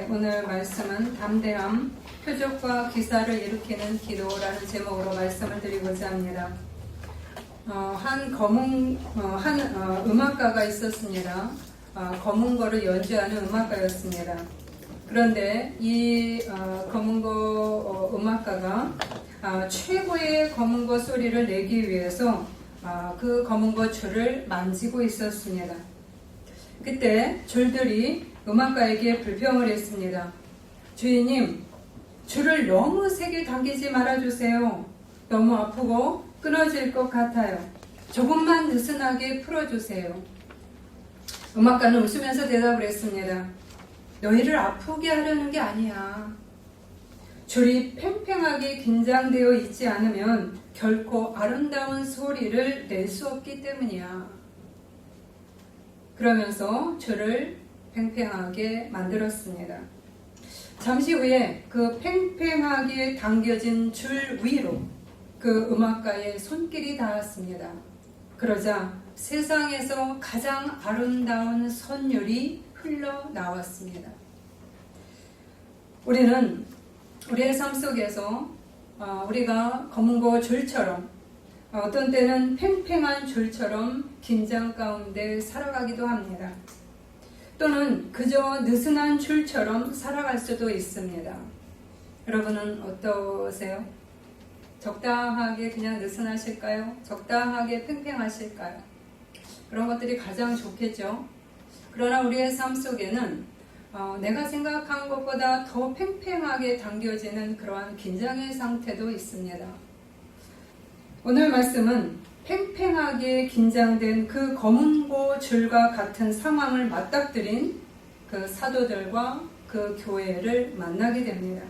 오늘 말씀은 담대함, 표적과 기사를 일으키는 기도라는 제목으로 말씀을 드리고자 합니다. 한 음악가가 있었습니다. 검은고를 연주하는 음악가였습니다. 그런데 이 검은고 음악가가 최고의 검은고 소리를 내기 위해서 그 검은고 줄을 만지고 있었습니다. 그때 줄들이 음악가에게 불평을 했습니다. 주인님, 줄을 너무 세게 당기지 말아주세요. 너무 아프고 끊어질 것 같아요. 조금만 느슨하게 풀어주세요. 음악가는 웃으면서 대답을 했습니다. 너희를 아프게 하려는 게 아니야. 줄이 팽팽하게 긴장되어 있지 않으면 결코 아름다운 소리를 낼 수 없기 때문이야. 그러면서 줄을 팽팽하게 만들었습니다. 잠시 후에 그 팽팽하게 당겨진 줄 위로 그 음악가의 손길이 닿았습니다. 그러자 세상에서 가장 아름다운 선율이 흘러나왔습니다. 우리는 우리의 삶 속에서 우리가 검은고 줄처럼 어떤 때는 팽팽한 줄처럼 긴장 가운데 살아가기도 합니다. 또는 그저 느슨한 줄처럼 살아갈 수도 있습니다. 여러분은 어떠세요? 적당하게 그냥 느슨하실까요? 적당하게 팽팽하실까요? 그런 것들이 가장 좋겠죠. 그러나 우리의 삶 속에는 내가 생각한 것보다 더 팽팽하게 당겨지는 그러한 긴장의 상태도 있습니다. 오늘 말씀은 팽팽하게 긴장된 그 검은고 줄과 같은 상황을 맞닥뜨린 그 사도들과 그 교회를 만나게 됩니다.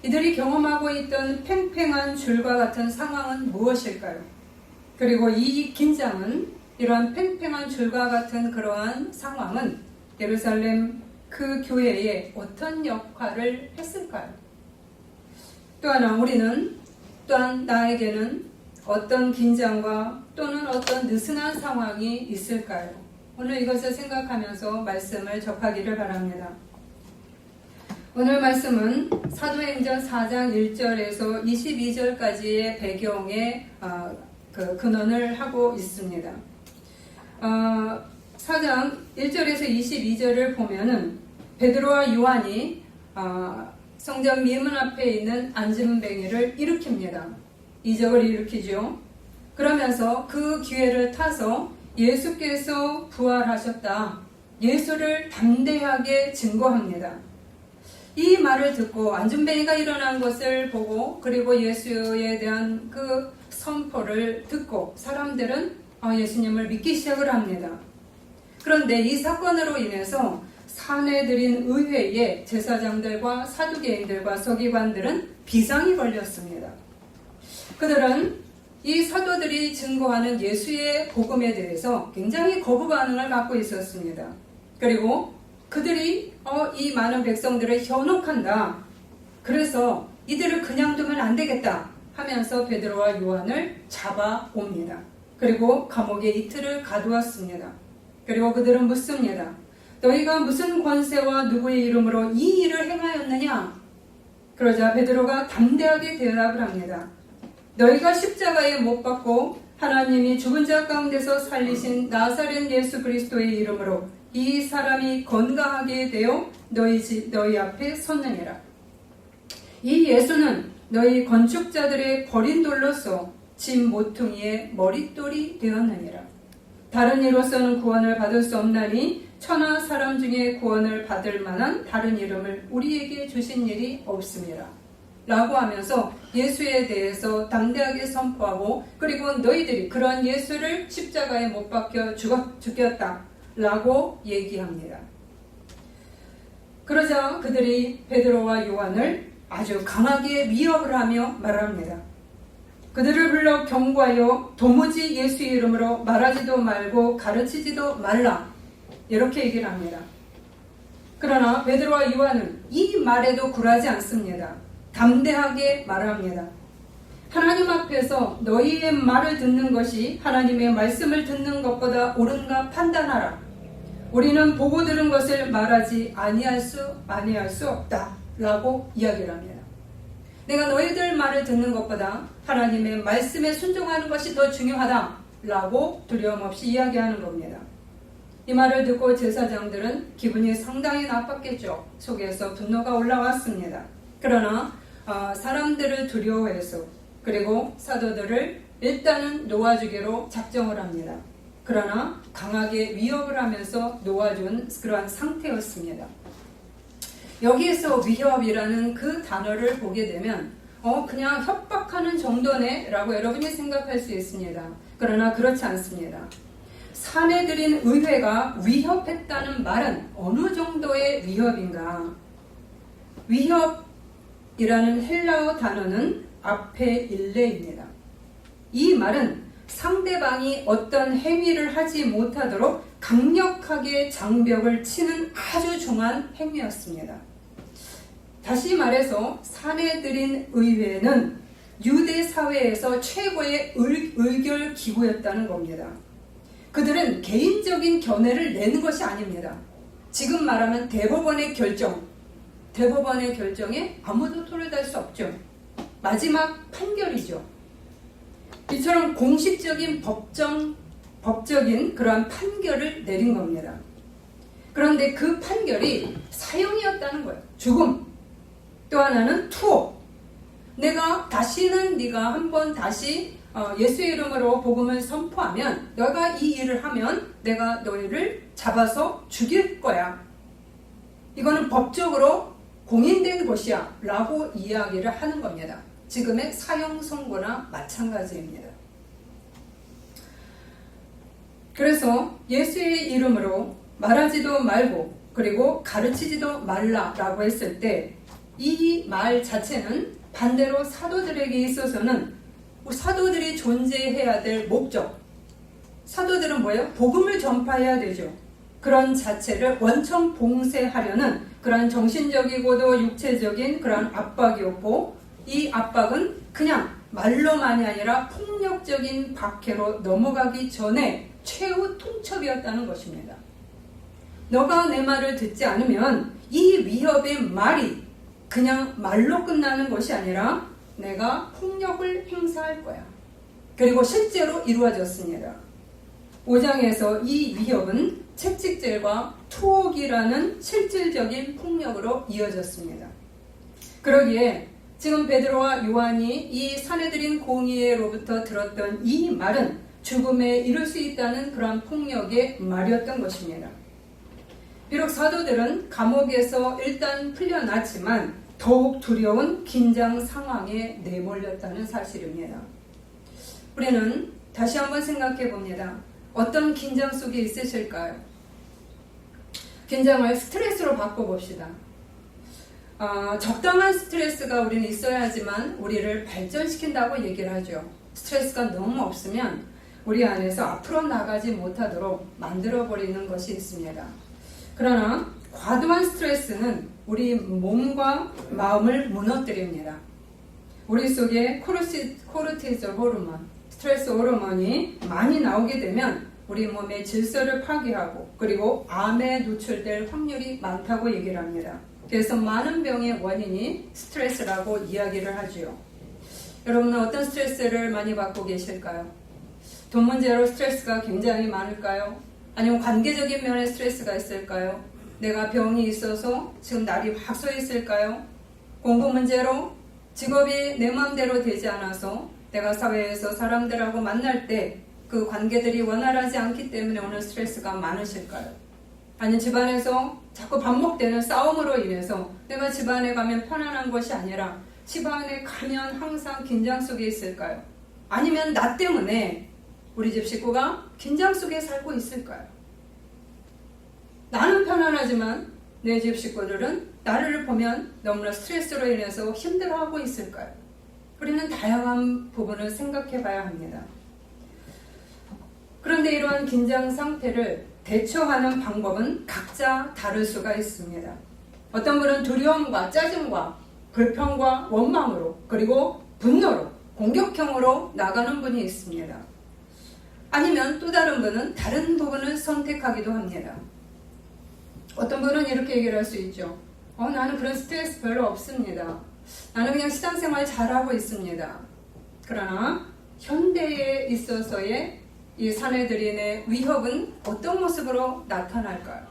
이들이 경험하고 있던 팽팽한 줄과 같은 상황은 무엇일까요? 그리고 이 긴장은, 이러한 팽팽한 줄과 같은 그러한 상황은 예루살렘 그 교회에 어떤 역할을 했을까요? 또한 나에게는 어떤 긴장과 또는 어떤 느슨한 상황이 있을까요? 오늘 이것을 생각하면서 말씀을 접하기를 바랍니다. 오늘 말씀은 사도행전 4장 1절에서 22절까지의 배경에 근원을 하고 있습니다. 4장 1절에서 22절을 보면은 베드로와 요한이 성전 미문 앞에 있는 안진뱅이를 일으킵니다. 이적을 일으키죠. 그러면서 그 기회를 타서 예수께서 부활하셨다. 예수를 담대하게 증거합니다. 이 말을 듣고 안진뱅이가 일어난 것을 보고 그리고 예수에 대한 그 선포를 듣고 사람들은 예수님을 믿기 시작을 합니다. 그런데 이 사건으로 인해서 사내들인 의회의 제사장들과 사두개인들과 서기관들은 비상이 걸렸습니다. 그들은 이 사도들이 증거하는 예수의 복음에 대해서 굉장히 거부 반응을 갖고 있었습니다. 그리고 그들이 이 많은 백성들을 현혹한다. 그래서 이들을 그냥 두면 안 되겠다 하면서 베드로와 요한을 잡아옵니다. 그리고 감옥에 이틀을 가두었습니다. 그리고 그들은 묻습니다. 너희가 무슨 권세와 누구의 이름으로 이 일을 행하였느냐? 그러자 베드로가 담대하게 대답을 합니다. 너희가 십자가에 못 박고 하나님이 죽은 자 가운데서 살리신 나사렛 예수 그리스도의 이름으로 이 사람이 건강하게 되어 너희 앞에 섰느니라. 이 예수는 너희 건축자들의 버린 돌로서 집 모퉁이의 머릿돌이 되었느니라. 다른 이로서는 구원을 받을 수 없나니 천하 사람 중에 구원을 받을 만한 다른 이름을 우리에게 주신 일이 없습니다. 라고 하면서 예수에 대해서 담대하게 선포하고 그리고 너희들이 그런 예수를 십자가에 못 박혀 죽였다 라고 얘기합니다. 그러자 그들이 베드로와 요한을 아주 강하게 위협을 하며 말합니다. 그들을 불러 경고하여 도무지 예수의 이름으로 말하지도 말고 가르치지도 말라 이렇게 얘기를 합니다. 그러나 베드로와 요한은 이 말에도 굴하지 않습니다. 담대하게 말합니다. 하나님 앞에서 너희의 말을 듣는 것이 하나님의 말씀을 듣는 것보다 옳은가 판단하라. 우리는 보고 들은 것을 말하지 아니할 수 없다 라고 이야기를 합니다. 내가 너희들 말을 듣는 것보다 하나님의 말씀에 순종하는 것이 더 중요하다 라고 두려움 없이 이야기하는 겁니다. 이 말을 듣고 제사장들은 기분이 상당히 나빴겠죠. 속에서 분노가 올라왔습니다. 그러나 사람들을 두려워해서 그리고 사도들을 일단은 놓아주기로 작정을 합니다. 그러나 강하게 위협을 하면서 놓아준 그러한 상태였습니다. 여기에서 위협이라는 그 단어를 보게 되면 그냥 협박하는 정도네 라고 여러분이 생각할 수 있습니다. 그러나 그렇지 않습니다. 사내들인 의회가 위협했다는 말은 어느 정도의 위협인가? 위협이라는 헬라어 단어는 아페일레입니다. 이 말은 상대방이 어떤 행위를 하지 못하도록 강력하게 장벽을 치는 아주 중한 행위였습니다. 다시 말해서 사내들인 의회는 유대 사회에서 최고의 의결 기구였다는 겁니다. 그들은 개인적인 견해를 내는 것이 아닙니다. 지금 말하면 대법원의 결정에 아무도 토를 달 수 없죠. 마지막 판결이죠. 이처럼 공식적인 법적인 그러한 판결을 내린 겁니다. 그런데 그 판결이 사형이었다는 거예요. 죽음. 또 하나는 투옥. 네가 한번 다시 예수의 이름으로 복음을 선포하면 너가 이 일을 하면 내가 너희를 잡아서 죽일 거야. 이거는 법적으로 공인된 것이야 라고 이야기를 하는 겁니다. 지금의 사형 선고나 마찬가지입니다. 그래서 예수의 이름으로 말하지도 말고 그리고 가르치지도 말라라고 했을 때 이 말 자체는 반대로 사도들에게 있어서는 사도들이 존재해야 될 목적, 사도들은 뭐예요? 복음을 전파해야 되죠. 그런 자체를 원천 봉쇄하려는 그런 정신적이고도 육체적인 그런 압박이었고, 이 압박은 그냥 말로만이 아니라 폭력적인 박해로 넘어가기 전에 최후 통첩이었다는 것입니다. 너가 내 말을 듣지 않으면 이 위협의 말이 그냥 말로 끝나는 것이 아니라 내가 폭력을 행사할 거야. 그리고 실제로 이루어졌습니다. 5장에서 이 위협은 채찍질과 투옥이라는 실질적인 폭력으로 이어졌습니다. 그러기에 지금 베드로와 요한이 이 사내들인 공의로부터 들었던 이 말은 죽음에 이를 수 있다는 그러한 폭력의 말이었던 것입니다. 비록 사도들은 감옥에서 일단 풀려났지만 더욱 두려운 긴장 상황에 내몰렸다는 사실입니다. 우리는 다시 한번 생각해 봅니다. 어떤 긴장 속에 있으실까요? 긴장을 스트레스로 바꿔봅시다. 적당한 스트레스가 우리는 있어야 하지만 우리를 발전시킨다고 얘기를 하죠. 스트레스가 너무 없으면 우리 안에서 앞으로 나가지 못하도록 만들어버리는 것이 있습니다. 그러나 과도한 스트레스는 우리 몸과 마음을 무너뜨립니다. 우리 속에 코르티졸 호르몬, 스트레스 호르몬이 많이 나오게 되면 우리 몸의 질서를 파괴하고 그리고 암에 노출될 확률이 많다고 얘기를 합니다. 그래서 많은 병의 원인이 스트레스라고 이야기를 하죠. 여러분은 어떤 스트레스를 많이 받고 계실까요? 돈 문제로 스트레스가 굉장히 많을까요? 아니면 관계적인 면에 스트레스가 있을까요? 내가 병이 있어서 지금 날이 확 서 있을까요? 공부 문제로 직업이 내 마음대로 되지 않아서 내가 사회에서 사람들하고 만날 때 그 관계들이 원활하지 않기 때문에 오늘 스트레스가 많으실까요? 아니면 집안에서 자꾸 반복되는 싸움으로 인해서 내가 집안에 가면 편안한 것이 아니라 집안에 가면 항상 긴장 속에 있을까요? 아니면 나 때문에 우리 집 식구가 긴장 속에 살고 있을까요? 나는 편안하지만 내 집 식구들은 나를 보면 너무나 스트레스로 인해서 힘들어하고 있을까요? 우리는 다양한 부분을 생각해 봐야 합니다. 그런데 이러한 긴장 상태를 대처하는 방법은 각자 다를 수가 있습니다. 어떤 분은 두려움과 짜증과 불평과 원망으로 그리고 분노로 공격형으로 나가는 분이 있습니다. 아니면 또 다른 분은 다른 부분을 선택하기도 합니다. 어떤 분은 이렇게 얘기를 할 수 있죠. 나는 그런 스트레스 별로 없습니다. 나는 그냥 신앙생활 잘하고 있습니다. 그러나 현대에 있어서의 이 사내들인의 위협은 어떤 모습으로 나타날까요?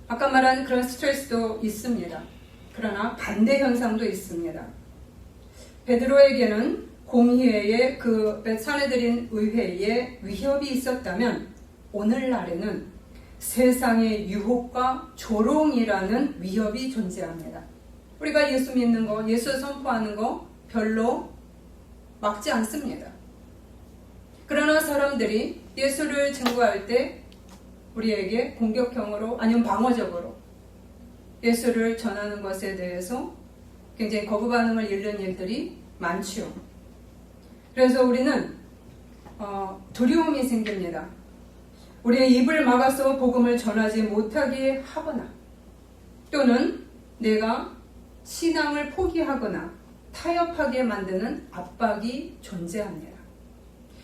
아까 말한 그런 스트레스도 있습니다. 그러나 반대 현상도 있습니다. 베드로에게는 공회의 그 사내들인 의회에 위협이 있었다면 오늘날에는 세상의 유혹과 조롱이라는 위협이 존재합니다. 우리가 예수 믿는 거, 예수 선포하는 거 별로 막지 않습니다. 그러나 사람들이 예수를 증거할 때 우리에게 공격형으로 아니면 방어적으로 예수를 전하는 것에 대해서 굉장히 거부 반응을 잃는 일들이 많지요. 그래서 우리는 두려움이 생깁니다. 우리의 입을 막아서 복음을 전하지 못하게 하거나 또는 내가 신앙을 포기하거나 타협하게 만드는 압박이 존재합니다.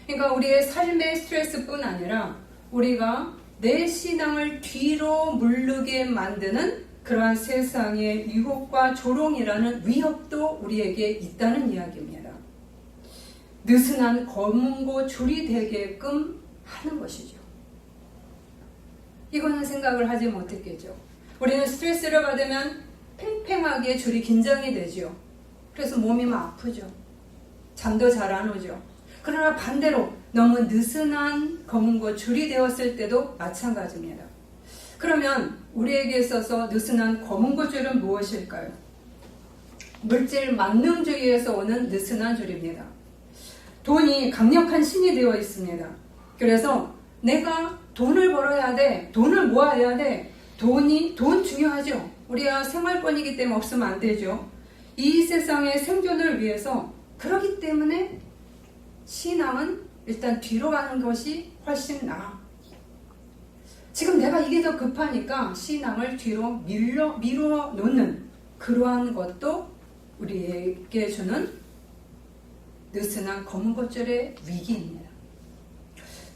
그러니까 우리의 삶의 스트레스뿐 아니라 우리가 내 신앙을 뒤로 물르게 만드는 그러한 세상의 유혹과 조롱이라는 위협도 우리에게 있다는 이야기입니다. 느슨한 검은고 줄이 되게끔 하는 것이죠. 이거는 생각을 하지 못했겠죠. 우리는 스트레스를 받으면 팽팽하게 줄이 긴장이 되죠. 그래서 몸이 막 아프죠. 잠도 잘 안 오죠. 그러나 반대로 너무 느슨한 검은고 줄이 되었을 때도 마찬가지입니다. 그러면 우리에게 있어서 느슨한 검은고 줄은 무엇일까요? 물질 만능주의에서 오는 느슨한 줄입니다. 돈이 강력한 신이 되어 있습니다. 그래서 내가 돈을 벌어야 돼. 돈을 모아야 돼. 돈 중요하죠. 우리가 생활권이기 때문에 없으면 안 되죠. 이 세상의 생존을 위해서 그렇기 때문에 신앙은 일단 뒤로 가는 것이 훨씬 나아. 지금 내가 이게 더 급하니까 신앙을 뒤로 미루어 놓는 그러한 것도 우리에게 주는 느슨한 검은고줄의 위기입니다.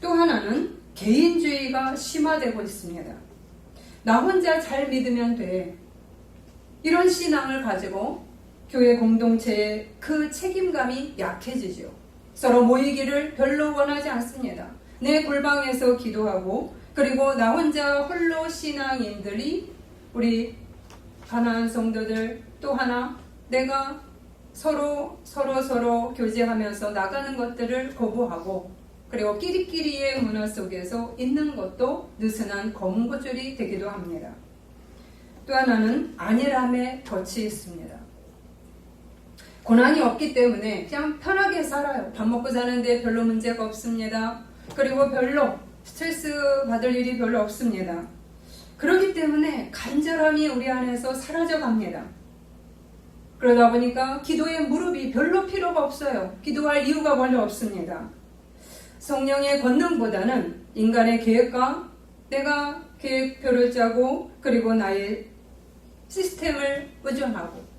또 하나는 개인주의가 심화되고 있습니다. 나 혼자 잘 믿으면 돼. 이런 신앙을 가지고 교회 공동체의 그 책임감이 약해지죠. 서로 모이기를 별로 원하지 않습니다. 내 골방에서 기도하고 그리고 나 혼자 홀로 신앙인들이 우리 가난한 성도들 또 하나 내가 서로 교제하면서 나가는 것들을 거부하고 그리고 끼리끼리의 문화 속에서 있는 것도 느슨한 검은고줄이 되기도 합니다. 또 하나는 안일함에 덫이 있습니다. 고난이 없기 때문에 그냥 편하게 살아요. 밥 먹고 사는데 별로 문제가 없습니다. 그리고 별로 스트레스 받을 일이 별로 없습니다. 그렇기 때문에 간절함이 우리 안에서 사라져 갑니다. 그러다 보니까 기도의 무릎이 별로 필요가 없어요. 기도할 이유가 별로 없습니다. 성령의 권능보다는 인간의 계획과 내가 계획표를 짜고 그리고 나의 시스템을 의존하고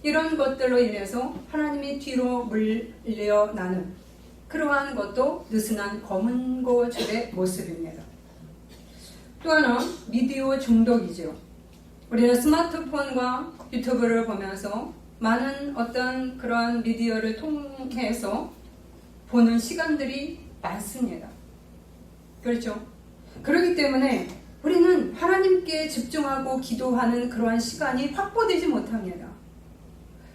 이런 것들로 인해서 하나님이 뒤로 물려나는 그러한 것도 느슨한 검은고줄의 모습입니다. 또 하나 미디어 중독이죠. 우리는 스마트폰과 유튜브를 보면서 많은 어떤 그러한 미디어를 통해서 보는 시간들이 많습니다. 그렇죠? 그렇기 때문에 우리는 하나님께 집중하고 기도하는 그러한 시간이 확보되지 못합니다.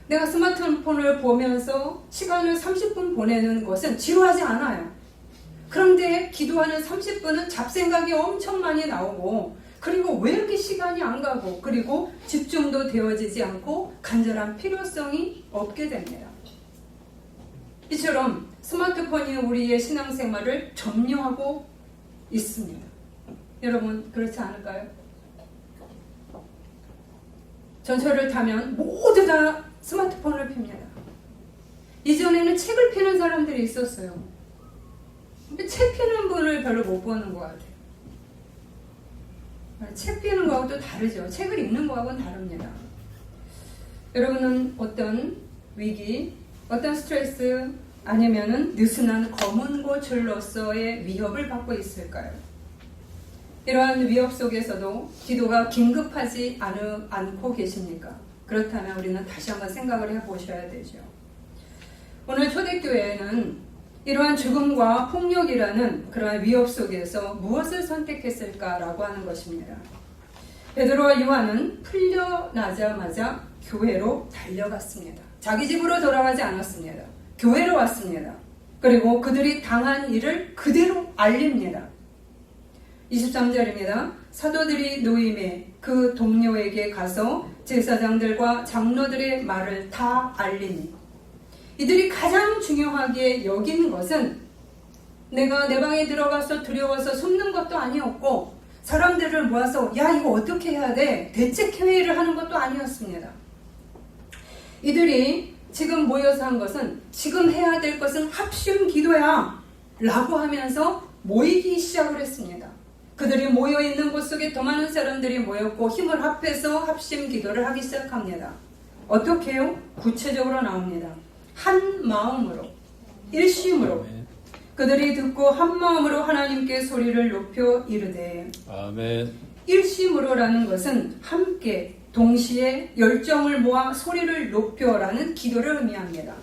내가 스마트폰을 보면서 시간을 30분 보내는 것은 지루하지 않아요. 그런데 기도하는 30분은 잡생각이 엄청 많이 나오고 그리고 왜 이렇게 시간이 안 가고 그리고 집중도 되어지지 않고 간절한 필요성이 없게 됩니다. 이처럼 스마트폰이 우리의 신앙생활을 점령하고 있습니다. 여러분 그렇지 않을까요? 전철을 타면 모두 다 스마트폰을 핍니다. 이전에는 책을 피는 사람들이 있었어요. 근데 책 피는 분을 별로 못 보는 것 같아요. 책 피는 거하고 또 다르죠. 책을 읽는 거하고는 다릅니다. 여러분은 어떤 위기, 어떤 스트레스 아니면은 느슨한 검은고줄로서의 위협을 받고 있을까요? 이러한 위협 속에서도 기도가 긴급하지 않고 계십니까? 그렇다면 우리는 다시 한번 생각을 해보셔야 되죠. 오늘 초대교회는 이러한 죽음과 폭력이라는 그러한 위협 속에서 무엇을 선택했을까라고 하는 것입니다. 베드로와 요한은 풀려나자마자 교회로 달려갔습니다. 자기 집으로 돌아가지 않았습니다. 교회로 왔습니다. 그리고 그들이 당한 일을 그대로 알립니다. 23절입니다. 사도들이 노임에 그 동료에게 가서 제사장들과 장로들의 말을 다 알리니, 이들이 가장 중요하게 여긴 것은 내가 내 방에 들어가서 두려워서 숨는 것도 아니었고, 사람들을 모아서 야 이거 어떻게 해야 돼? 대책회의를 하는 것도 아니었습니다. 이들이 지금 모여서 한 것은, 지금 해야 될 것은 합심 기도야 라고 하면서 모이기 시작을 했습니다. 그들이 모여있는 곳 속에 더 많은 사람들이 모였고 힘을 합해서 합심 기도를 하기 시작합니다. 어떻게 해요? 구체적으로 나옵니다. 한 마음으로, 일심으로 그들이 듣고 한 마음으로 하나님께 소리를 높여 이르되. 아멘. 일심으로라는 것은 함께 동시에 열정을 모아 소리를 높여라는 기도를 의미합니다.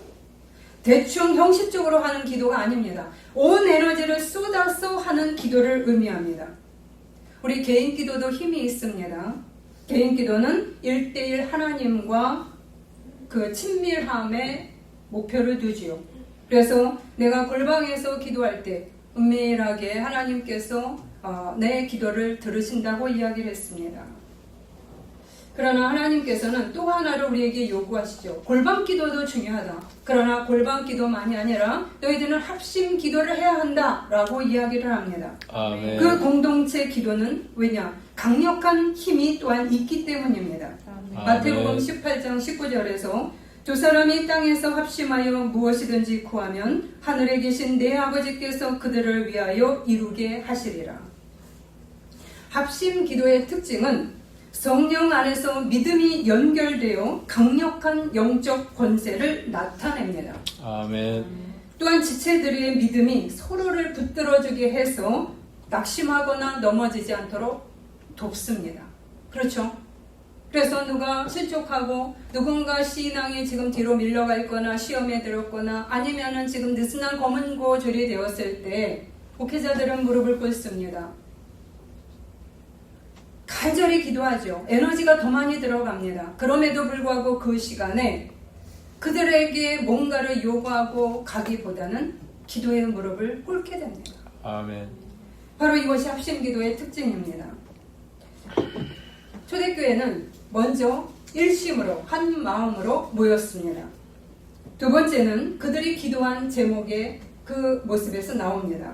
대충 형식적으로 하는 기도가 아닙니다. 온 에너지를 쏟아서 하는 기도를 의미합니다. 우리 개인 기도도 힘이 있습니다. 개인 기도는 1대1 하나님과 그 친밀함에 목표를 두지요. 그래서 내가 골방에서 기도할 때 은밀하게 하나님께서 내 기도를 들으신다고 이야기를 했습니다. 그러나 하나님께서는 또 하나를 우리에게 요구하시죠. 골방 기도도 중요하다. 그러나 골방 기도만이 아니라 너희들은 합심 기도를 해야 한다 라고 이야기를 합니다. 아멘. 그 공동체 기도는 왜냐? 강력한 힘이 또한 있기 때문입니다. 아멘. 마태복음 18장 19절에서 두 사람이 땅에서 합심하여 무엇이든지 구하면 하늘에 계신 내 아버지께서 그들을 위하여 이루게 하시리라. 합심 기도의 특징은 성령 안에서 믿음이 연결되어 강력한 영적 권세를 나타냅니다. 아멘. 또한 지체들의 믿음이 서로를 붙들어주게 해서 낙심하거나 넘어지지 않도록 돕습니다. 그렇죠? 그래서 누가 실족하고 누군가 신앙이 지금 뒤로 밀려가 있거나 시험에 들었거나 아니면은 지금 느슨한 검은 고줄이 되었을 때 목회자들은 무릎을 꿇습니다. 간절히 기도하죠. 에너지가 더 많이 들어갑니다. 그럼에도 불구하고 그 시간에 그들에게 뭔가를 요구하고 가기보다는 기도의 무릎을 꿇게 됩니다. 아멘. 바로 이것이 합심기도의 특징입니다. 초대교회는 먼저 일심으로 한 마음으로 모였습니다. 두 번째는 그들이 기도한 제목의 그 모습에서 나옵니다.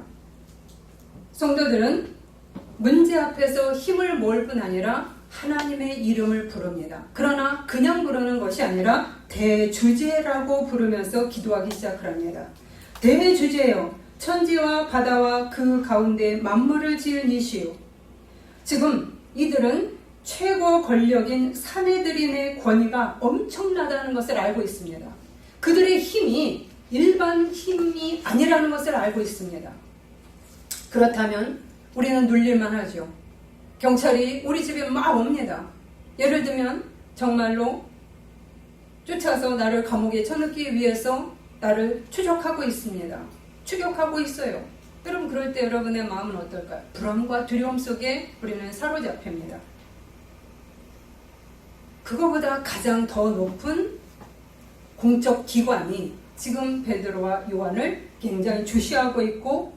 성도들은 문제 앞에서 힘을 모을 뿐 아니라 하나님의 이름을 부릅니다. 그러나 그냥 부르는 것이 아니라 대주제라고 부르면서 기도하기 시작합니다. 대주제여, 천지와 바다와 그 가운데 만물을 지은 이시요. 지금 이들은 최고 권력인 사내들인의 권위가 엄청나다는 것을 알고 있습니다. 그들의 힘이 일반 힘이 아니라는 것을 알고 있습니다. 그렇다면 우리는 눌릴만 하죠. 경찰이 우리 집에 막 옵니다. 예를 들면 정말로 쫓아서 나를 감옥에 쳐넣기 위해서 나를 추적하고 있습니다. 추격하고 있어요. 여러분, 그럴 때 여러분의 마음은 어떨까요? 불안과 두려움 속에 우리는 사로잡힙니다. 그거보다 가장 더 높은 공적 기관이 지금 베드로와 요한을 굉장히 주시하고 있고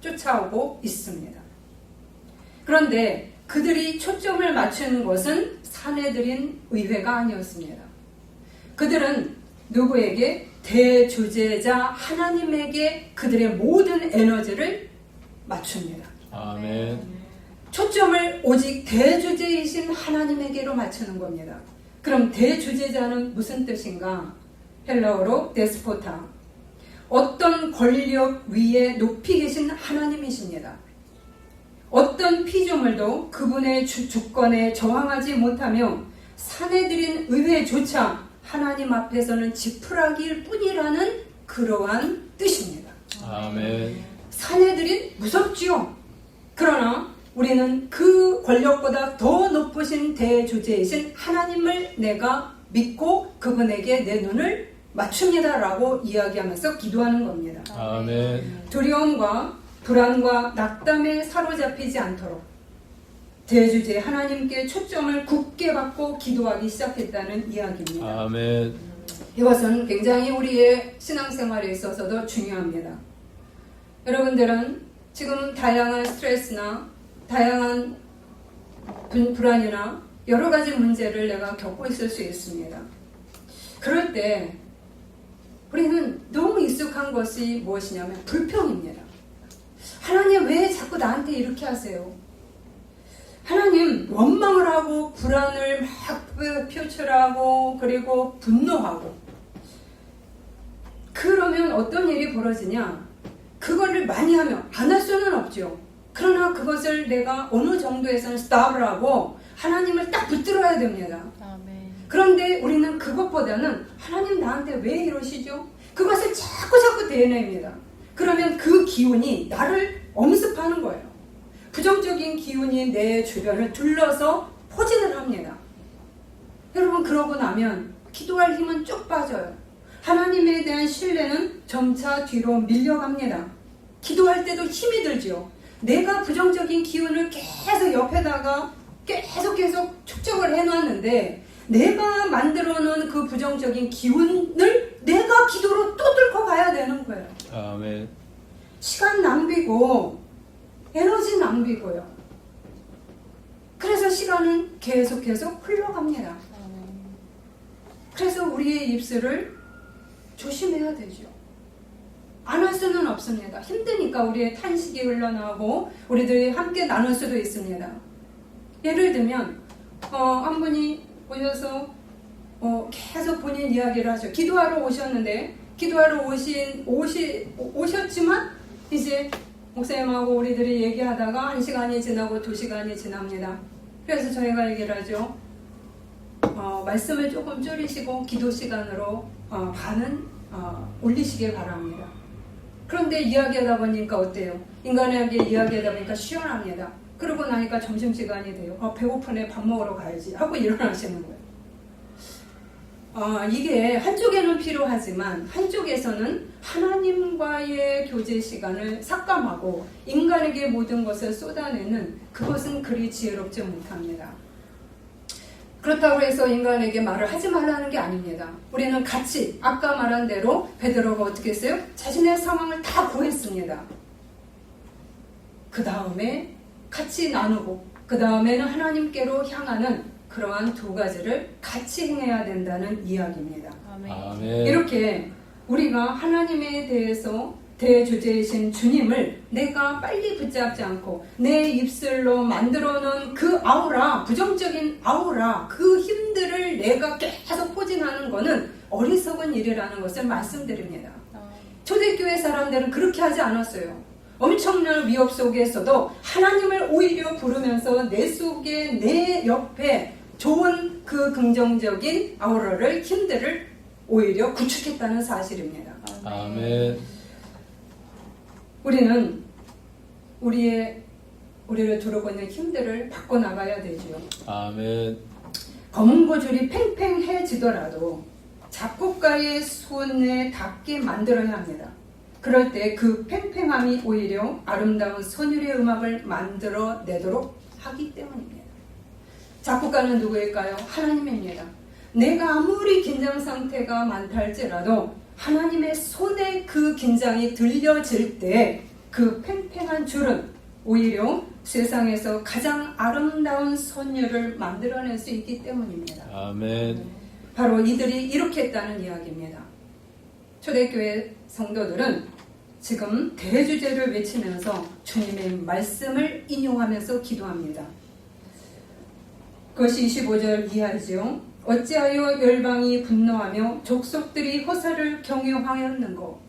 쫓아오고 있습니다. 그런데 그들이 초점을 맞추는 것은 사내들인 의회가 아니었습니다. 그들은 누구에게? 대주제자 하나님에게 그들의 모든 에너지를 맞춥니다. 아멘. 초점을 오직 대주제이신 하나님에게로 맞추는 겁니다. 그럼 대주제자는 무슨 뜻인가? 헬라어로 데스포타. 어떤 권력 위에 높이 계신 하나님이십니다. 어떤 피조물도 그분의 주권에 저항하지 못하며 사내들인 의회조차 하나님 앞에서는 지푸라기일 뿐이라는 그러한 뜻입니다. 아멘. 사내들인 무섭지요. 그러나 우리는 그 권력보다 더 높으신 대주제이신 하나님을 내가 믿고 그분에게 내 눈을 맞춥니다라고 이야기하면서 기도하는 겁니다. 아멘. 두려움과 불안과 낙담에 사로잡히지 않도록 대주제 하나님께 초점을 굳게 받고 기도하기 시작했다는 이야기입니다. 아멘. 이것은 굉장히 우리의 신앙생활에 있어서도 중요합니다. 여러분들은 지금 다양한 스트레스나 다양한 불안이나 여러 가지 문제를 내가 겪고 있을 수 있습니다. 그럴 때 우리는 너무 익숙한 것이 무엇이냐면 불평입니다. 하나님 왜 자꾸 나한테 이렇게 하세요? 하나님 원망을 하고 불안을 막 표출하고 그리고 분노하고 그러면 어떤 일이 벌어지냐? 그거를 많이 하면 안 할 수는 없죠. 그러나 그것을 내가 어느 정도에서는 스탑을 하고 하나님을 딱 붙들어야 됩니다. 아멘. 그런데 우리는 그것보다는 하나님 나한테 왜 이러시죠? 그것을 자꾸 대해냅니다. 그러면 그 기운이 나를 엄습하는 거예요. 부정적인 기운이 내 주변을 둘러서 포진을 합니다. 여러분 그러고 나면 기도할 힘은 쭉 빠져요. 하나님에 대한 신뢰는 점차 뒤로 밀려갑니다. 기도할 때도 힘이 들죠. 내가 부정적인 기운을 계속 옆에다가 계속 축적을 해놨는데 내가 만들어 놓은 그 부정적인 기운을 내가 기도로 또 뚫고 가야 되는 거예요. 아멘. 시간 낭비고 에너지 낭비고요. 그래서 시간은 계속 흘러갑니다. 그래서 우리의 입술을 조심해야 되죠. 안 할 수는 없습니다. 힘드니까 우리의 탄식이 흘러나오고 우리들이 함께 나눌 수도 있습니다. 예를 들면 한 분이 오셔서 계속 본인 이야기를 하죠. 기도하러 오셨는데 기도하러 오셨지만 이제 목사님하고 우리들이 얘기하다가 1시간이 지나고 2시간이 지납니다. 그래서 저희가 얘기를 하죠. 말씀을 조금 줄이시고 기도 시간으로 반은 올리시길 바랍니다. 그런데 이야기하다 보니까 어때요? 인간에게 이야기하다 보니까 시원합니다. 그러고 나니까 점심시간이 돼요. 배고프네 밥 먹으러 가야지 하고 일어나시는 거예요. 이게 한쪽에는 필요하지만 한쪽에서는 하나님과의 교제 시간을 삭감하고 인간에게 모든 것을 쏟아내는 그것은 그리 지혜롭지 못합니다. 그렇다고 해서 인간에게 말을 하지 말라는 게 아닙니다. 우리는 같이 아까 말한 대로 베드로가 어떻게 했어요? 자신의 상황을 다 고했습니다. 그 다음에 같이 나누고 그 다음에는 하나님께로 향하는 그러한 두 가지를 같이 행해야 된다는 이야기입니다. 아멘. 이렇게 우리가 하나님에 대해서 대주제이신 주님을 내가 빨리 붙잡지 않고 내 입술로 만들어 놓은 그 아우라, 부정적인 아우라, 그 힘들을 내가 계속 포진하는 것은 어리석은 일이라는 것을 말씀드립니다. 초대교회 사람들은 그렇게 하지 않았어요. 엄청난 위협 속에서도 하나님을 오히려 부르면서 내 속에 내 옆에 좋은 그 긍정적인 아우라를 힘들을 오히려 구축했다는 사실입니다. 아멘. 우리는 우리를 두르고 있는 힘들을 바꿔나가야 되죠. 아멘. 검은 고줄이 팽팽해지더라도 작곡가의 손에 닿게 만들어야 합니다. 그럴 때 그 팽팽함이 오히려 아름다운 선율의 음악을 만들어내도록 하기 때문입니다. 작곡가는 누구일까요? 하나님입니다. 내가 아무리 긴장 상태가 많다 할지라도 하나님의 손에 그 긴장이 들려질 때 그 팽팽한 줄은 오히려 세상에서 가장 아름다운 선율을 만들어낼 수 있기 때문입니다. 아멘. 바로 이들이 이렇게 했다는 이야기입니다. 초대교회 성도들은 지금 대주제를 외치면서 주님의 말씀을 인용하면서 기도합니다. 그것이 25절 이하죠. 어찌하여 열방이 분노하며 족속들이 허사를 경유하였는고.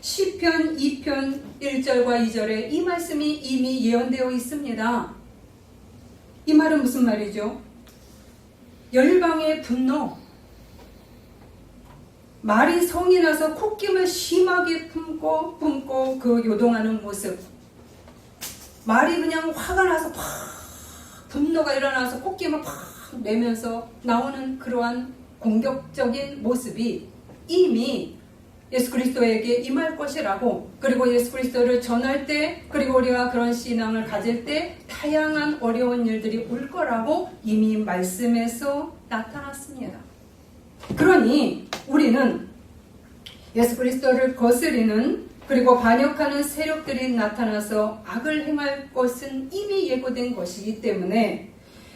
시편 2편 1절과 2절에 이 말씀이 이미 예언되어 있습니다. 이 말은 무슨 말이죠? 열방의 분노, 말이 성이 나서 콧김을 심하게 품고 그 요동하는 모습, 말이 그냥 화가 나서 팍 분노가 일어나서 콧기만 팍 내면서 나오는 그러한 공격적인 모습이 이미 예수 그리스도에게 임할 것이라고, 그리고 예수 그리스도를 전할 때, 그리고 우리가 그런 신앙을 가질 때 다양한 어려운 일들이 올 거라고 이미 말씀에서 나타났습니다. 그러니 우리는 예수 그리스도를 거스리는, 그리고 반역하는 세력들이 나타나서 악을 행할 것은 이미 예고된 것이기 때문에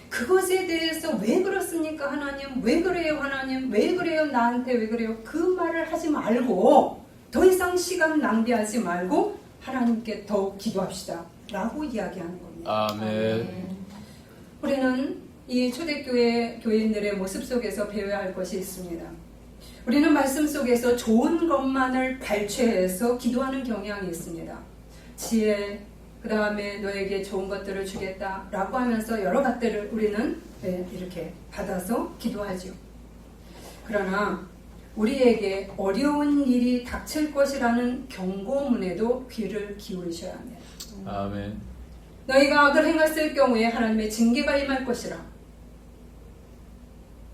그것에 대해서 왜 그렇습니까 하나님? 왜 그래요 하나님? 왜 그래요 나한테 왜 그래요? 그 말을 하지 말고 더 이상 시간 낭비하지 말고 하나님께 더욱 기도합시다 라고 이야기하는 겁니다. 아멘. 우리는 이 초대교회 교인들의 모습 속에서 배워야 할 것이 있습니다. 우리는 말씀 속에서 좋은 것만을 발췌해서 기도하는 경향이 있습니다. 지혜, 그 다음에 너에게 좋은 것들을 주겠다 라고 하면서 여러 것들을 우리는 이렇게 받아서 기도하죠. 그러나 우리에게 어려운 일이 닥칠 것이라는 경고문에도 귀를 기울이셔야 합니다. 아멘. 너희가 악을 행했을 경우에 하나님의 징계가 임할 것이라.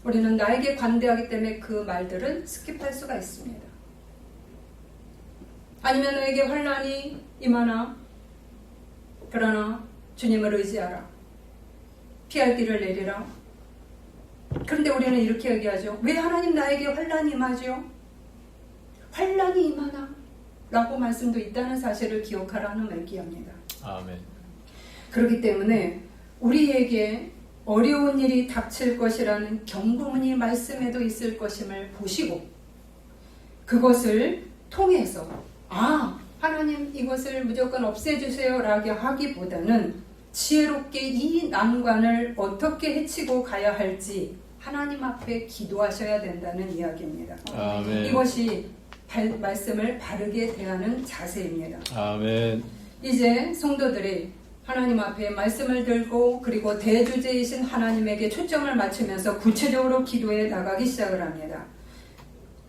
우리는 나에게 관대하기 때문에 그 말들은 스킵할 수가 있습니다. 아니면 너에게 환난이 임하나 그러나 주님을 의지하라. 피할 길을 내리라. 그런데 우리는 이렇게 얘기하죠. 왜 하나님 나에게 환난이 임하죠? 환난이 임하나? 라고 말씀도 있다는 사실을 기억하라는 얘기합니다. 아멘. 그렇기 때문에 우리에게 어려운 일이 닥칠 것이라는 경고문이 말씀에도 있을 것임을 보시고 그것을 통해서 하나님 이것을 무조건 없애주세요 라고 하기보다는 지혜롭게 이 난관을 어떻게 헤치고 가야 할지 하나님 앞에 기도하셔야 된다는 이야기입니다. 아멘. 이것이 말씀을 바르게 대하는 자세입니다. 아멘. 이제 성도들이 하나님 앞에 말씀을 들고 그리고 대주제이신 하나님에게 초점을 맞추면서 구체적으로 기도해 나가기 시작을 합니다.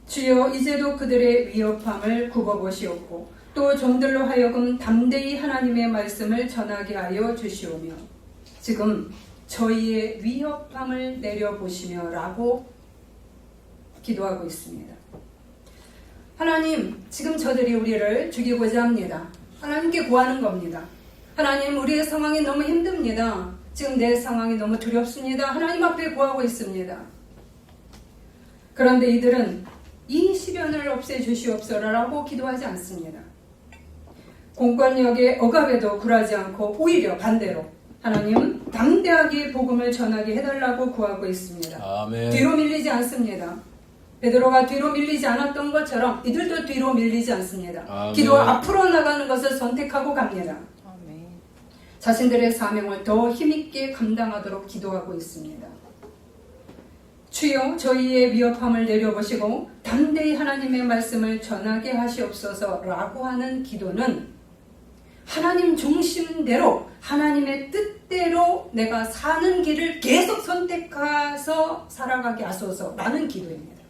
주여 이제도 그들의 위협함을 굽어보시옵고 또 종들로 하여금 담대히 하나님의 말씀을 전하게 하여 주시오며 지금 저희의 위협함을 내려보시며 라고 기도하고 있습니다. 하나님 지금 저들이 우리를 죽이고자 합니다. 하나님께 구하는 겁니다. 하나님 우리의 상황이 너무 힘듭니다. 지금 내 상황이 너무 두렵습니다. 하나님 앞에 구하고 있습니다. 그런데 이들은 이 시련을 없애주시옵소서라고 기도하지 않습니다. 공권력의 억압에도 굴하지 않고 오히려 반대로 하나님 담대하게 복음을 전하게 해달라고 구하고 있습니다. 아멘. 뒤로 밀리지 않습니다. 베드로가 뒤로 밀리지 않았던 것처럼 이들도 뒤로 밀리지 않습니다. 아멘. 기도 앞으로 나가는 것을 선택하고 갑니다. 아멘. 자신들의 사명을 더 힘있게 감당하도록 기도하고 있습니다. 주여 저희의 위협함을 내려보시고 담대히 하나님의 말씀을 전하게 하시옵소서라고 하는 기도는 하나님 중심대로 하나님의 뜻대로 내가 사는 길을 계속 선택해서 살아가게 하소서라는 기도입니다.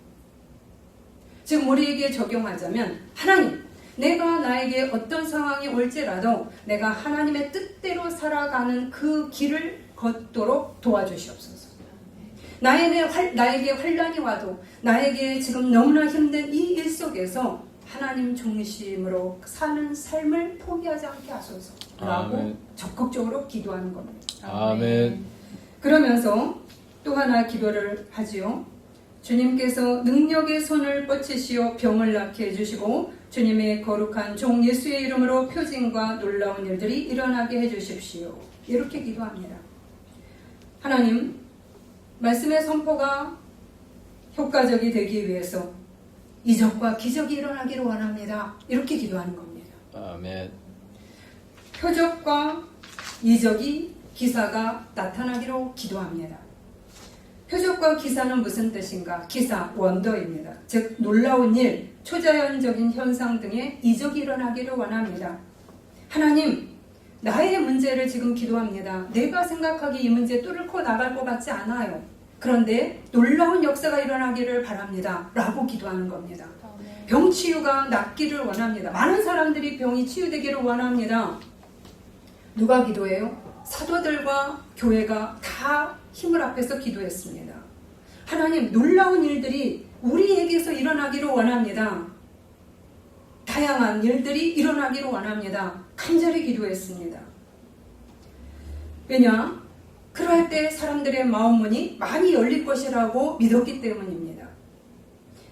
지금 우리에게 적용하자면 하나님 내가 나에게 어떤 상황이 올지라도 내가 하나님의 뜻대로 살아가는 그 길을 걷도록 도와주시옵소서. 나에게 환난이 와도 나에게 지금 너무나 힘든 이 일 속에서 하나님 중심으로 사는 삶을 포기하지 않게 하소서라고 아멘. 적극적으로 기도하는 겁니다. 아멘. 그러면서 또 하나 기도를 하지요. 주님께서 능력의 손을 뻗치시어 병을 낫게 해주시고 주님의 거룩한 종 예수의 이름으로 표징과 놀라운 일들이 일어나게 해주십시오. 이렇게 기도합니다. 하나님 말씀의 선포가 효과적이 되기 위해서 이적과 기적이 일어나기를 원합니다. 이렇게 기도하는 겁니다. 아멘. 표적과 이적이 기사가 나타나기로 기도합니다. 표적과 기사는 무슨 뜻인가? 기사, 원더입니다. 즉 놀라운 일, 초자연적인 현상 등의 이적이 일어나기를 원합니다. 하나님, 나의 문제를 지금 기도합니다. 내가 생각하기 이 문제 뚫고 나갈 것 같지 않아요. 그런데 놀라운 역사가 일어나기를 바랍니다. 라고 기도하는 겁니다. 병 치유가 낫기를 원합니다. 많은 사람들이 병이 치유되기를 원합니다. 누가 기도해요? 사도들과 교회가 다 힘을 합해서 기도했습니다. 하나님, 놀라운 일들이 우리에게서 일어나기를 원합니다. 다양한 일들이 일어나기를 원합니다. 간절히 기도했습니다. 왜냐? 그럴 때 사람들의 마음문이 많이 열릴 것이라고 믿었기 때문입니다.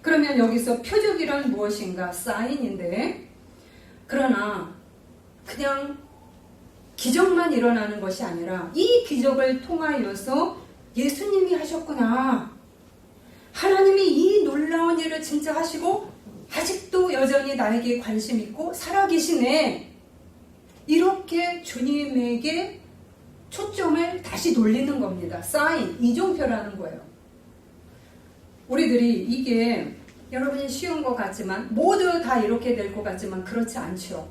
그러면 여기서 표적이란 무엇인가? 사인인데, 그러나 그냥 기적만 일어나는 것이 아니라 이 기적을 통하여서 예수님이 하셨구나, 하나님이 이 놀라운 일을 진짜 하시고 아직도 여전히 나에게 관심 있고 살아계시네, 이렇게 주님에게 초점을 다시 돌리는 겁니다. 사인, 이종표라는 거예요. 우리들이 이게 여러분이 쉬운 것 같지만, 모두 다 이렇게 될 것 같지만 그렇지 않죠.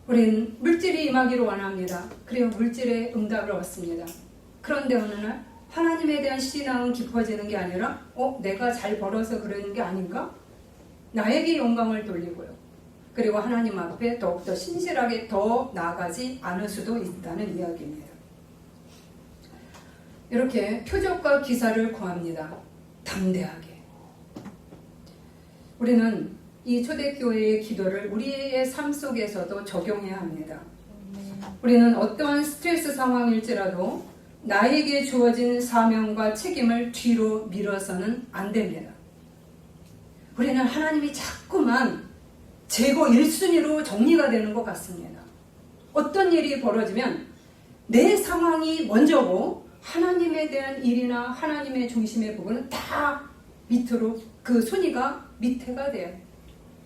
우리는 물질이 임하기를 원합니다. 그리고 물질의 응답을 얻습니다. 그런데 어느 날 하나님에 대한 신앙은 깊어지는 게 아니라 내가 잘 벌어서 그러는 게 아닌가? 나에게 영광을 돌리고요. 그리고 하나님 앞에 더욱더 신실하게 더 나아가지 않을 수도 있다는 이야기입니다. 이렇게 표적과 기사를 구합니다. 담대하게. 우리는 이 초대교회의 기도를 우리의 삶 속에서도 적용해야 합니다. 우리는 어떠한 스트레스 상황일지라도 나에게 주어진 사명과 책임을 뒤로 밀어서는 안 됩니다. 우리는 하나님이 자꾸만 제거 1순위로 정리가 되는 것 같습니다. 어떤 일이 벌어지면 내 상황이 먼저고 하나님에 대한 일이나 하나님의 중심의 부분은 다 밑으로, 그 순위가 밑에가 돼요.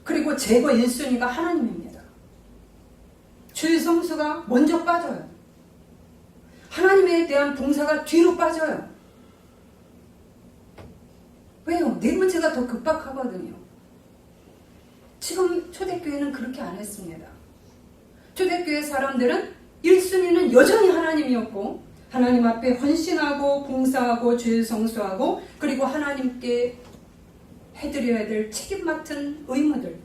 그리고 제거 1순위가 하나님입니다. 주의 성수가 먼저 빠져요. 하나님에 대한 봉사가 뒤로 빠져요. 왜요? 내 문제가 더 급박하거든요. 지금 초대교회는 그렇게 안 했습니다. 초대교회 사람들은 1순위는 여전히 하나님이었고, 하나님 앞에 헌신하고 봉사하고 주의 성수하고, 그리고 하나님께 해드려야 될 책임 맡은 의무들,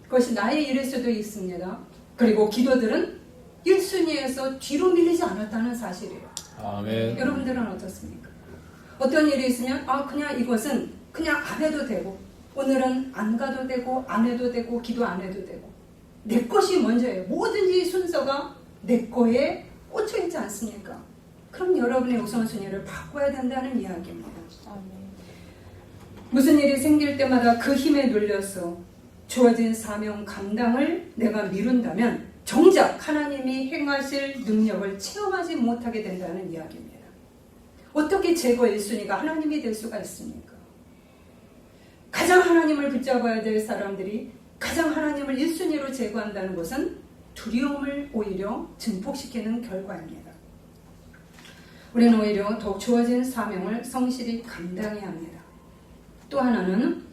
그것이 나의 일일 수도 있습니다. 그리고 기도들은 1순위에서 뒤로 밀리지 않았다는 사실이에요. 아멘. 여러분들은 어떻습니까? 어떤 일이 있으면 그냥 이것은 그냥 안 해도 되고, 오늘은 안 가도 되고 안 해도 되고 기도 안 해도 되고, 내 것이 먼저예요. 뭐든지 순서가 내 거에 꽂혀 있지 않습니까? 그럼 여러분의 우선순위를 바꿔야 된다는 이야기입니다. 무슨 일이 생길 때마다 그 힘에 눌려서 주어진 사명 감당을 내가 미룬다면 정작 하나님이 행하실 능력을 체험하지 못하게 된다는 이야기입니다. 어떻게 제거 1순위가 하나님이 될 수가 있습니까? 가장 하나님을 붙잡아야 될 사람들이 가장 하나님을 1순위로 제거한다는 것은 두려움을 오히려 증폭시키는 결과입니다. 우리는 오히려 더욱 주어진 사명을 성실히 감당해야 합니다. 또 하나는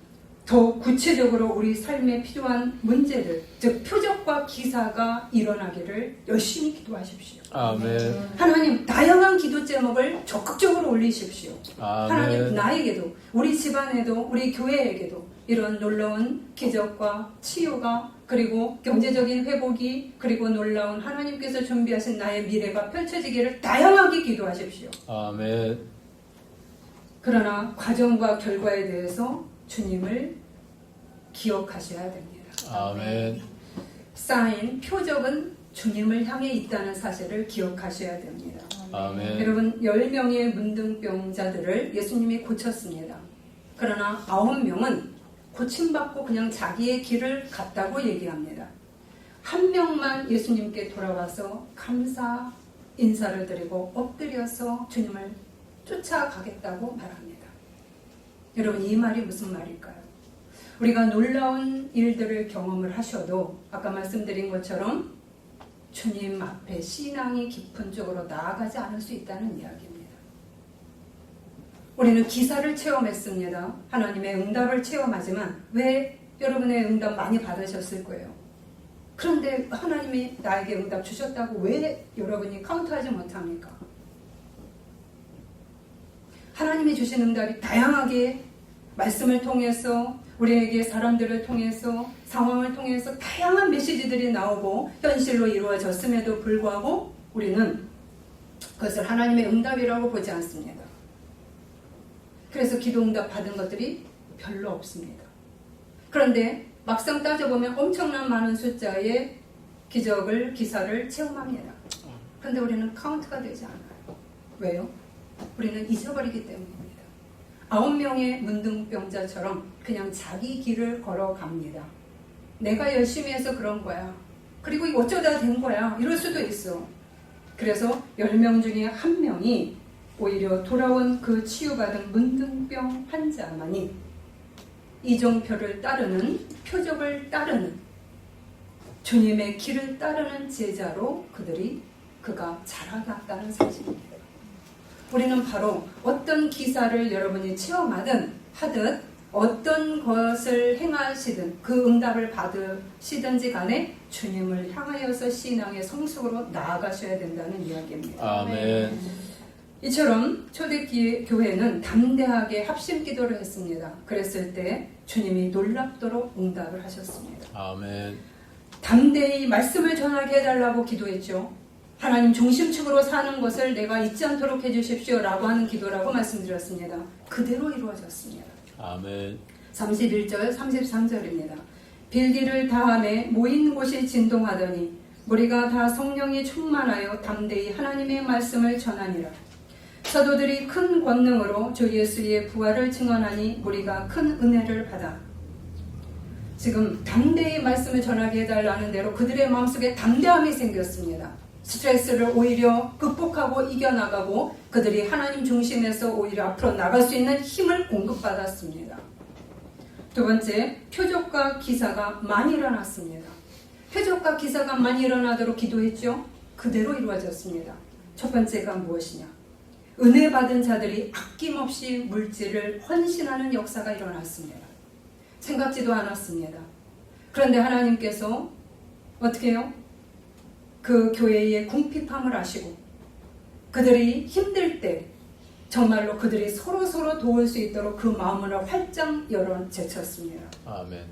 더욱 구체적으로 우리 삶에 필요한 문제들, 즉 표적과 기사가 일어나기를 열심히 기도하십시오. 아멘. 하나님, 다양한 기도 제목을 적극적으로 올리십시오. 아멘. 하나님, 나에게도, 우리 집안에도, 우리 교회에게도 이런 놀라운 기적과 치유가, 그리고 경제적인 회복이, 그리고 놀라운 하나님께서 준비하신 나의 미래가 펼쳐지기를 다양하게 기도하십시오. 아멘. 그러나 과정과 결과에 대해서 주님을 기억하셔야 됩니다. 아멘. 사인, 표적은 주님을 향해 있다는 사실을 기억하셔야 됩니다. 아멘. 여러분, 10명의 문둥병자들을 예수님이 고쳤습니다. 그러나 9명은 고침받고 그냥 자기의 길을 갔다고 얘기합니다. 한 명만 예수님께 돌아와서 감사 인사를 드리고 엎드려서 주님을 쫓아가겠다고 말합니다. 여러분, 이 말이 무슨 말일까요? 우리가 놀라운 일들을 경험을 하셔도 아까 말씀드린 것처럼 주님 앞에 신앙이 깊은 쪽으로 나아가지 않을 수 있다는 이야기입니다. 우리는 기사를 체험했습니다. 하나님의 응답을 체험하지만 왜 여러분의 응답 많이 받으셨을 거예요. 그런데 하나님이 나에게 응답 주셨다고 왜 여러분이 카운트하지 못합니까? 하나님이 주신 응답이 다양하게 말씀을 통해서 우리에게 사람들을 통해서 상황을 통해서 다양한 메시지들이 나오고 현실로 이루어졌음에도 불구하고 우리는 그것을 하나님의 응답이라고 보지 않습니다. 그래서 기도 응답 받은 것들이 별로 없습니다. 그런데 막상 따져보면 엄청난 많은 숫자의 기사를 체험합니다. 그런데 우리는 카운트가 되지 않아요. 왜요? 우리는 잊어버리기 때문입니다. 9명의 문둥병자처럼 그냥 자기 길을 걸어갑니다. 내가 열심히 해서 그런 거야. 그리고 어쩌다 된 거야. 이럴 수도 있어. 그래서 10명 중에 1명이 오히려 돌아온 그 치유받은 문둥병 환자만이 이정표를 따르는, 표적을 따르는, 주님의 길을 따르는 제자로 그가 자라났다는 사실입니다. 우리는 바로 어떤 기사를 여러분이 체험하든 하듯 어떤 것을 행하시든 그 응답을 받으시든지 간에 주님을 향하여서 신앙의 성숙으로 나아가셔야 된다는 이야기입니다. 아멘. 이처럼 초대교회는 담대하게 합심 기도를 했습니다. 그랬을 때 주님이 놀랍도록 응답을 하셨습니다. 아멘. 담대히 말씀을 전하게 해달라고 기도했죠. 하나님 중심축으로 사는 것을 내가 잊지 않도록 해주십시오 라고 하는 기도라고 말씀드렸습니다. 그대로 이루어졌습니다. 아멘. 31절 33절입니다. 빌기를 다함에 모인 곳이 진동하더니 무리가 다 성령이 충만하여 담대히 하나님의 말씀을 전하니라. 사도들이 큰 권능으로 주 예수의 부활을 증언하니 무리가 큰 은혜를 받아. 지금 담대히 말씀을 전하게 해달라는 대로 그들의 마음속에 담대함이 생겼습니다. 스트레스를 오히려 극복하고 이겨나가고 그들이 하나님 중심에서 오히려 앞으로 나갈 수 있는 힘을 공급받았습니다. 두 번째, 표적과 기사가 많이 일어났습니다. 표적과 기사가 많이 일어나도록 기도했죠. 그대로 이루어졌습니다. 첫 번째가 무엇이냐? 은혜 받은 자들이 아낌없이 물질을 헌신하는 역사가 일어났습니다. 생각지도 않았습니다. 그런데 하나님께서 어떻게 해요? 그 교회의 궁핍함을 아시고 그들이 힘들 때 정말로 그들이 서로 도울 수 있도록 그 마음을 활짝 열어 제쳤습니다. 아멘.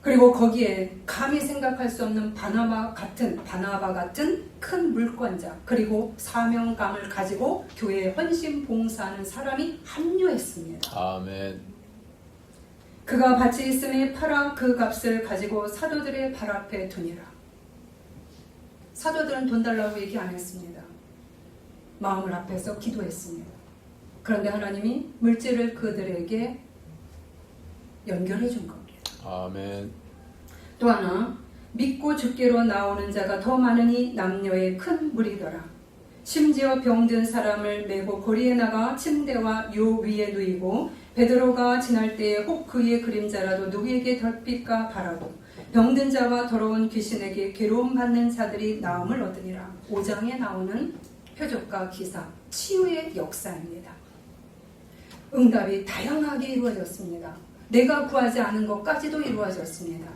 그리고 거기에 감히 생각할 수 없는 바나바 같은 큰 물권자 그리고 사명감을 가지고 교회에 헌신 봉사하는 사람이 합류했습니다. 아멘. 그가 밭이 있음에 팔아 그 값을 가지고 사도들의 발 앞에 두니라. 사도들은 돈 달라고 얘기 안 했습니다. 마음을 앞에서 기도했습니다. 그런데 하나님이 물질을 그들에게 연결해 준 겁니다. 아멘. 또 하나, 믿고 죽기로 나오는 자가 더 많으니 남녀의 큰 무리더라. 심지어 병든 사람을 메고 거리에 나가 침대와 요 위에 누이고 베드로가 지날 때에 혹 그의 그림자라도 누구에게 덜필까 바라고 병든 자와 더러운 귀신에게 괴로움 받는 자들이 나음을 얻으니라. 5장에 나오는 표적과 기사, 치유의 역사입니다. 응답이 다양하게 이루어졌습니다. 내가 구하지 않은 것까지도 이루어졌습니다.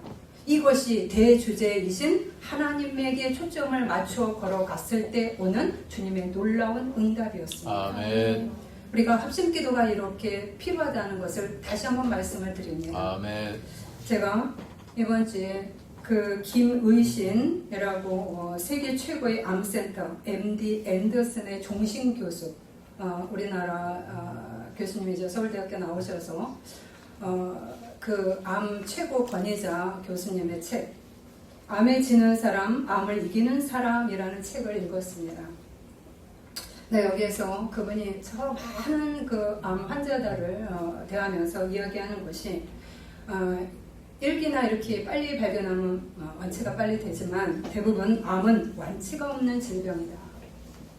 이것이 대주제이신 하나님에게 초점을 맞춰 걸어갔을 때 오는 주님의 놀라운 응답이었습니다. 아멘. 우리가 합심기도가 이렇게 필요하다는 것을 다시 한번 말씀을 드립니다. 아멘. 제가 이번 주에 그 김의신이라고 세계 최고의 암센터 MD 앤더슨의 종신 교수, 우리나라 교수님이죠. 서울대학교 나오셔서 그 암 최고 권위자 교수님의 책 암에 지는 사람, 암을 이기는 사람이라는 책을 읽었습니다. 네, 여기에서 그분이 저 많은 그 암 환자들을 대하면서 이야기하는 것이 일기나 이렇게 빨리 발견하면 완치가 빨리 되지만 대부분 암은 완치가 없는 질병이다.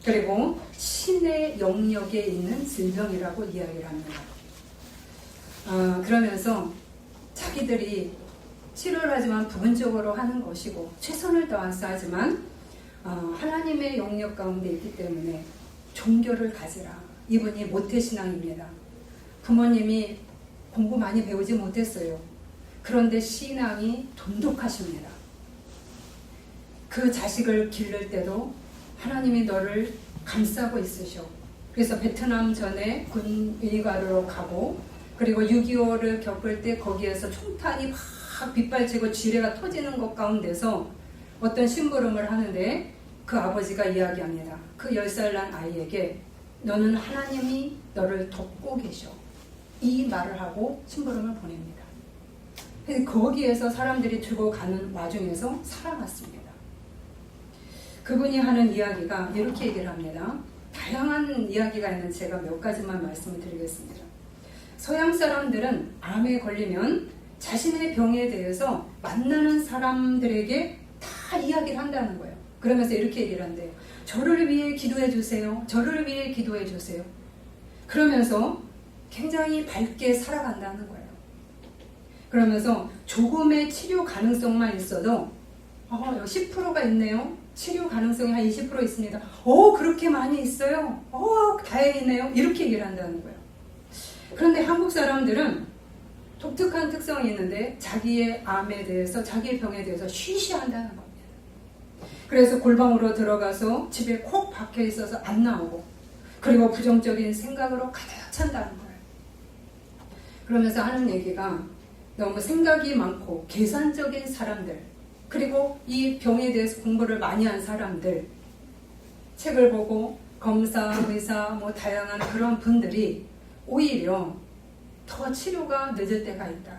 그리고 신의 영역에 있는 질병이라고 이야기를 합니다. 그러면서 자기들이 치료를 하지만 부분적으로 하는 것이고 최선을 다해서 하지만 하나님의 영역 가운데 있기 때문에 종교를 가지라. 이분이 모태신앙입니다. 부모님이 공부 많이 배우지 못했어요. 그런데 신앙이 돈독하십니다. 그 자식을 기를 때도 하나님이 너를 감싸고 있으셔. 그래서 베트남 전에 군 의과로 가고 그리고 6.25를 겪을 때 거기에서 총탄이 확 빗발치고 지뢰가 터지는 것 가운데서 어떤 심부름을 하는데 그 아버지가 이야기합니다. 그 10살 난 아이에게 너는 하나님이 너를 돕고 계셔. 이 말을 하고 심부름을 보냅니다. 거기에서 사람들이 들고 가는 와중에서 살아났습니다. 그분이 하는 이야기가 이렇게 얘기를 합니다. 다양한 이야기가 있는 제가 몇 가지만 말씀을 드리겠습니다. 서양 사람들은 암에 걸리면 자신의 병에 대해서 만나는 사람들에게 다 이야기를 한다는 거예요. 그러면서 이렇게 얘기를 한대요. 저를 위해 기도해 주세요. 저를 위해 기도해 주세요. 그러면서 굉장히 밝게 살아간다는 거예요. 그러면서 조금의 치료 가능성만 있어도 10%가 있네요. 치료 가능성이 한 20% 있습니다. 그렇게 많이 있어요. 다행이네요. 이렇게 얘기를 한다는 거예요. 그런데 한국 사람들은 독특한 특성이 있는데 자기의 암에 대해서, 자기의 병에 대해서 쉬쉬한다는 겁니다. 그래서 골방으로 들어가서 집에 콕 박혀 있어서 안 나오고, 그리고 부정적인 생각으로 가득 찬다는 거예요. 그러면서 하는 얘기가 너무 생각이 많고 계산적인 사람들, 그리고 이 병에 대해서 공부를 많이 한 사람들, 책을 보고 검사, 의사, 다양한 그런 분들이 오히려 더 치료가 늦을 때가 있다.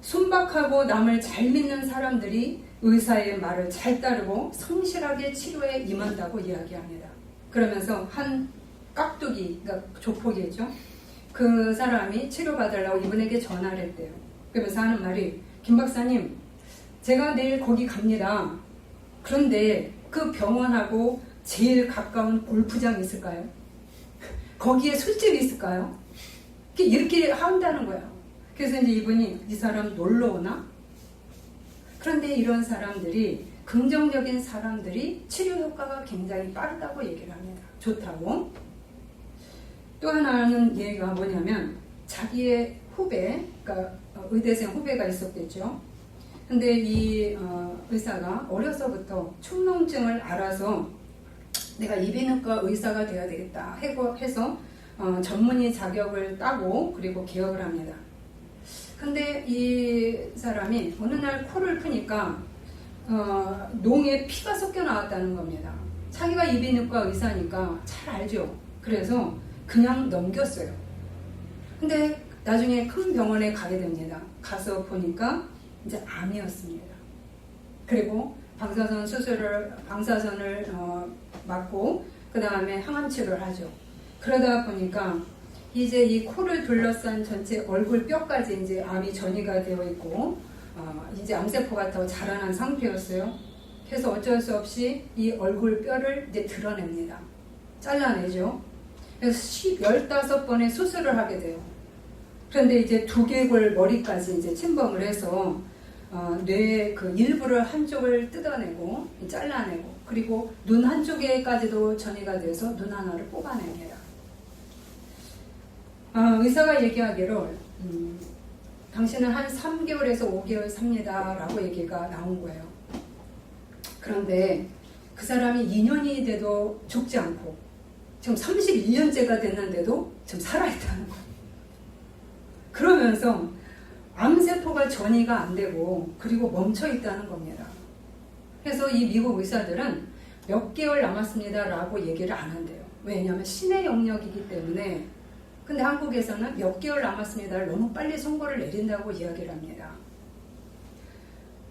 순박하고 남을 잘 믿는 사람들이 의사의 말을 잘 따르고 성실하게 치료에 임한다고 이야기합니다. 그러면서 한 깍두기, 그러니까 조폭이죠. 그 사람이 치료받으려고 이분에게 전화를 했대요. 그러면서 하는 말이, 김 박사님, 제가 내일 거기 갑니다. 그런데 그 병원하고 제일 가까운 골프장이 있을까요? 거기에 술집이 있을까요? 이렇게 한다는 거예요. 그래서 이제 이분이 이 사람 놀러 오나? 그런데 이런 사람들이, 긍정적인 사람들이 치료 효과가 굉장히 빠르다고 얘기를 합니다. 좋다고. 또 하나는 얘기가 뭐냐면 자기의 후배, 그러니까 의대생 후배가 있었겠죠. 근데 이 의사가 어려서부터 축농증을 알아서 내가 이비인후과 의사가 돼야 되겠다 해서 전문의 자격을 따고 그리고 개업을 합니다. 근데 이 사람이 어느 날 코를 푸니까 농에 피가 섞여 나왔다는 겁니다. 자기가 이비인후과 의사니까 잘 알죠. 그래서 그냥 넘겼어요. 근데 나중에 큰 병원에 가게 됩니다. 가서 보니까 이제 암이었습니다. 그리고 방사선을 맞고 그 다음에 항암 치료를 하죠. 그러다 보니까 이제 이 코를 둘러싼 전체 얼굴 뼈까지 이제 암이 전이가 되어 있고 이제 암세포가 더 자라난 상태였어요. 그래서 어쩔 수 없이 이 얼굴 뼈를 이제 드러냅니다. 잘라내죠. 그래서 15번의 수술을 하게 돼요. 그런데 이제 두개골 머리까지 이제 침범을 해서 뇌의 그 일부를 한쪽을 뜯어내고 잘라내고, 그리고 눈 한쪽에까지도 전이가 돼서 눈 하나를 뽑아냅니다. 의사가 얘기하기로 당신은 한 3개월에서 5개월 삽니다 라고 얘기가 나온 거예요. 그런데 그 사람이 2년이 돼도 죽지 않고 지금 31년째가 됐는데도 지금 살아있다는 거예요. 그러면서 암세포가 전이가 안 되고 그리고 멈춰 있다는 겁니다. 그래서 이 미국 의사들은 몇 개월 남았습니다 라고 얘기를 안 한대요. 왜냐하면 신의 영역이기 때문에. 근데 한국에서는 몇 개월 남았습니다를 너무 빨리 선고를 내린다고 이야기를 합니다.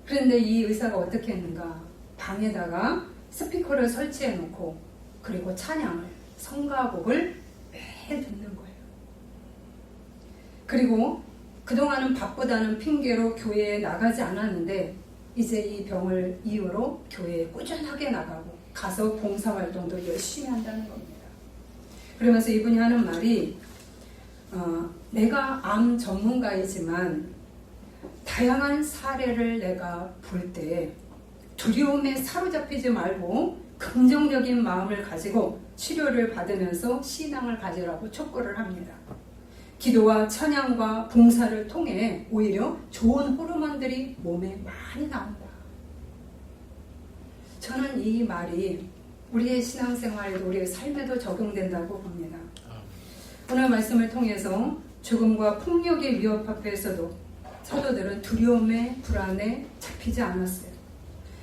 그런데 이 의사가 어떻게 했는가? 방에다가 스피커를 설치해 놓고 그리고 찬양을, 성가곡을 매일 듣는 거예요. 그리고 그동안은 바쁘다는 핑계로 교회에 나가지 않았는데 이제 이 병을 이유로 교회에 꾸준하게 나가고 가서 봉사활동도 열심히 한다는 겁니다. 그러면서 이분이 하는 말이 내가 암 전문가이지만 다양한 사례를 내가 볼 때 두려움에 사로잡히지 말고 긍정적인 마음을 가지고 치료를 받으면서 신앙을 가지라고 촉구를 합니다. 기도와 찬양과 봉사를 통해 오히려 좋은 호르몬들이 몸에 많이 나온다. 저는 이 말이 우리의 신앙생활에도 우리의 삶에도 적용된다고 봅니다. 오늘 말씀을 통해서 죽음과 폭력의 위협 앞에서도 사도들은 두려움에 불안에 잡히지 않았어요.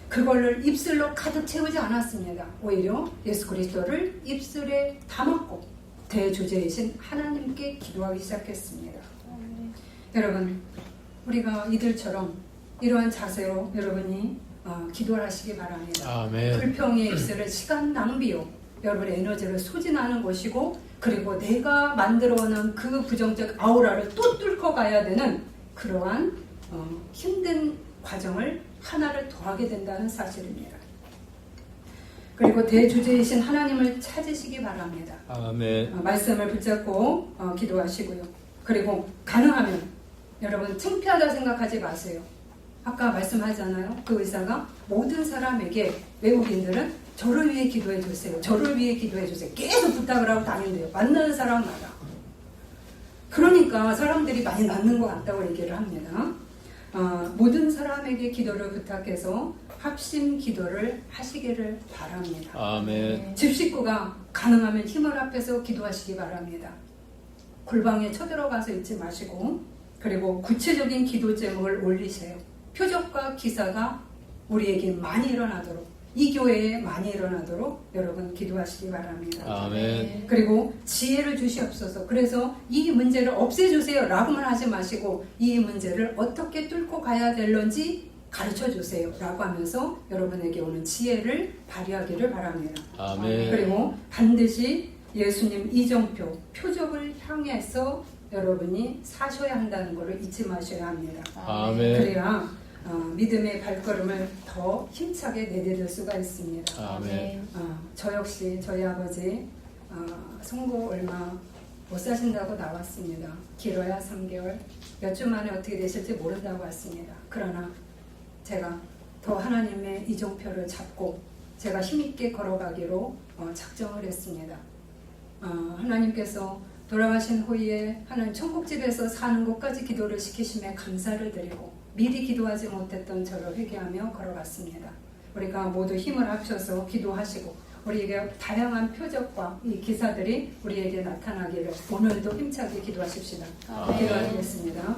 그걸를 입술로 가득 채우지 않았습니다. 오히려 예수 그리스도를 입술에 담았고 대주제이신 하나님께 기도하기 시작했습니다. 여러분, 우리가 이들처럼 이러한 자세로 여러분이 기도를 하시기 바랍니다. 아멘. 불평에 입술을 시간 낭비요, 여러분의 에너지를 소진하는 것이고, 그리고 내가 만들어놓은 그 부정적 아우라를 또 뚫고 가야 되는 그러한 힘든 과정을 하나를 더하게 된다는 사실입니다. 그리고 대주제이신 하나님을 찾으시기 바랍니다. 아멘. 말씀을 붙잡고 기도하시고요. 그리고 가능하면 여러분 창피하다 생각하지 마세요. 아까 말씀하잖아요. 그 의사가 모든 사람에게, 외국인들은 저를 위해 기도해 주세요. 저를 위해 기도해 주세요. 계속 부탁을 하고 다닌대요. 만나는 사람마다. 그러니까 사람들이 많이 낫는 것 같다고 얘기를 합니다. 모든 사람에게 기도를 부탁해서 합심 기도를 하시기를 바랍니다. 아멘. 집 식구가 가능하면 힘을 합해서 기도하시기 바랍니다. 골방에 쳐들어가서 있지 마시고, 그리고 구체적인 기도 제목을 올리세요. 표적과 기사가 우리에게 많이 일어나도록, 이 교회에 많이 일어나도록 여러분 기도하시기 바랍니다. 아멘. 그리고 지혜를 주시옵소서. 그래서 이 문제를 없애주세요 라고만 하지 마시고, 이 문제를 어떻게 뚫고 가야 될런지 가르쳐 주세요 라고 하면서 여러분에게 오는 지혜를 발휘하기를 바랍니다. 아멘. 그리고 반드시 예수님 이정표, 표적을 향해서 여러분이 사셔야 한다는 것을 잊지 마셔야 합니다. 아멘. 그래야 믿음의 발걸음을 더 힘차게 내디딜 수가 있습니다. 아멘. 저 역시 저희 아버지 성부 얼마 못 사신다고 나왔습니다. 길어야 3개월, 몇 주 만에 어떻게 되실지 모른다고 왔습니다. 그러나 제가 더 하나님의 이정표를 잡고 제가 힘있게 걸어가기로 작정을 했습니다. 하나님께서 돌아가신 후에 하나님 천국집에서 사는 것까지 기도를 시키심에 감사를 드리고, 미리 기도하지 못했던 저를 회개하며 걸어갔습니다. 우리가 모두 힘을 합쳐서 기도하시고 우리에게 다양한 표적과 이 기사들이 우리에게 나타나기를 오늘도 힘차게 기도하십시다. 아멘. 기도하겠습니다.